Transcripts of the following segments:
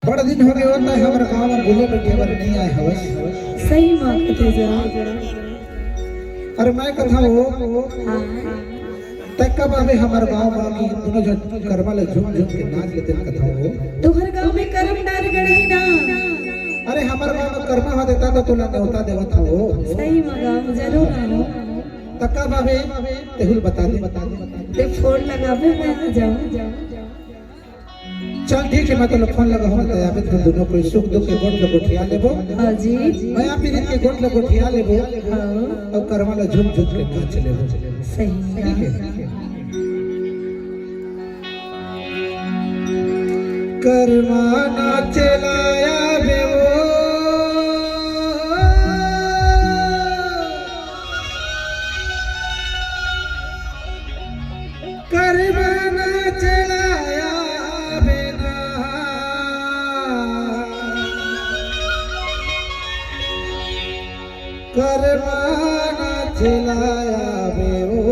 थोड़ा दिन हो गए होता है हमारे गांव में बोले बैठे बार नहीं आए हवस। सही माँ कथे जरा। अरे मैं कथा हो हाँ तक कब आवे हमारे गांव में की दोनों जन कर्मा ले झूम झूम के नाच लेते कथा हो। तुम्हारे गांव में कर्म डाल गड़े ना। अरे हमारे गांव में कर्मा हो देता तो तुला न्योता देवत हो। सही माँ गांव जरूर आओ। तक कब आवे तेहुल बता दे ते फोन लगावे मैं आ जाऊं। चल ठीक है मैं तो फोन लगा हूं तो आवे तो दोनों कोई सुख दुख के गोट लगोठिया लेबो। हां जी मैं आप रीत के गोट लगोठिया लेबो। हां और कर्मा ले झूम झूम के नाच लेबो। सही ठीक है कर्मा नाच लाया बेवो कर्मा नाच लाया बेना कर्मा नाच लाया बेवो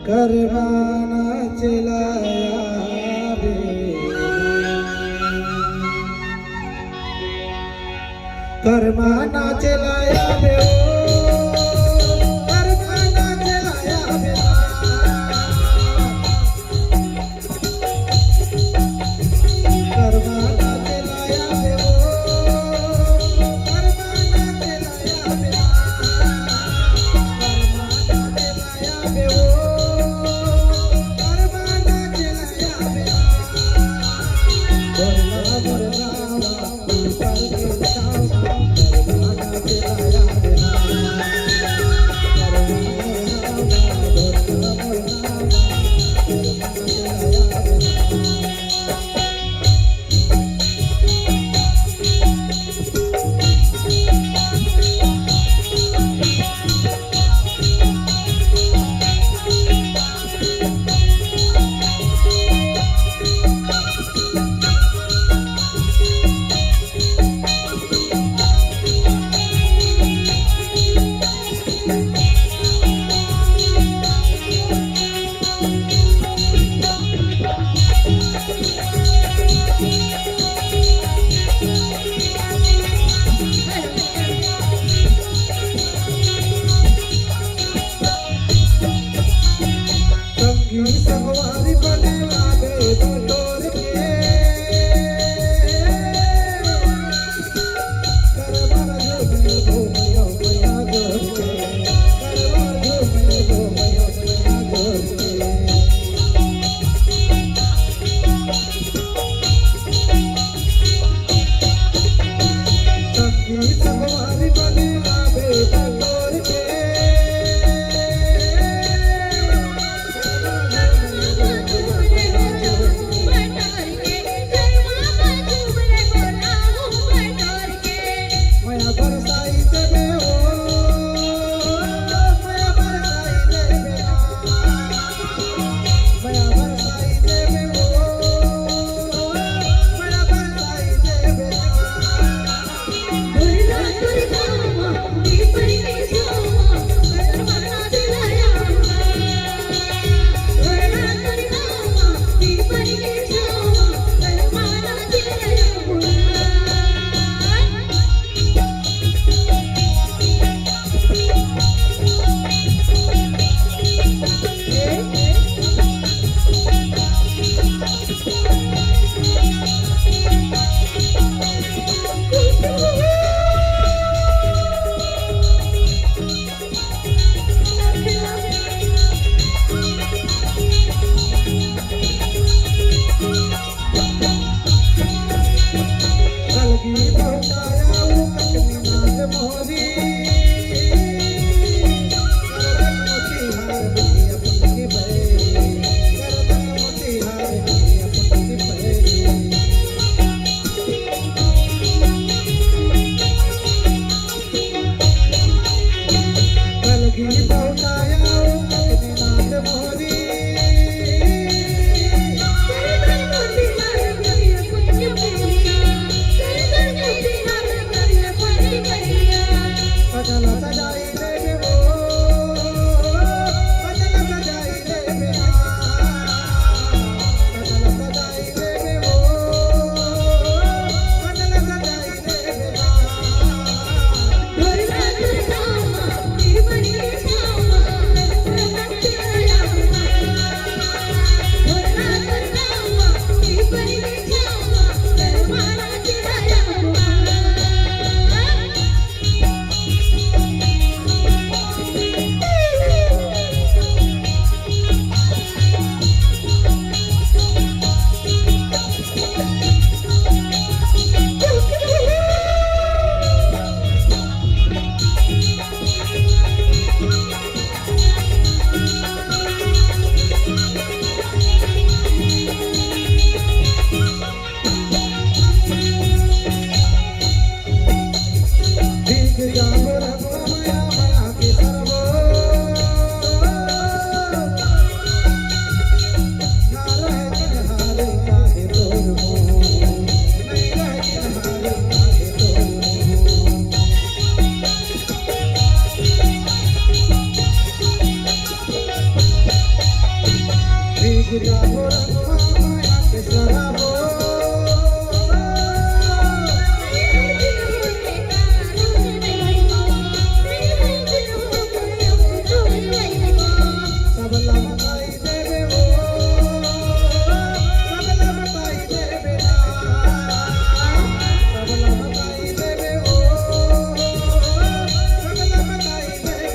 कर्मा नाच लाया कर्मा नाच लाया बे कर्मा नाच लाया बे कर्मा नाच लाया बे कर्मा नाच लाया बे कर्मा नाच लाया बे कर्मा नाच लाया बे बिगड़ा हो रंगवा माया के शराबो सबला बताई देवे हो सबला बताई देवे ना सबला बताई देवे हो सबला बताई देवे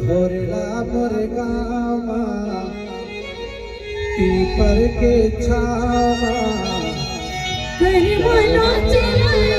ढोरेला मोर गामा पीपर के छावा कर बोलो चला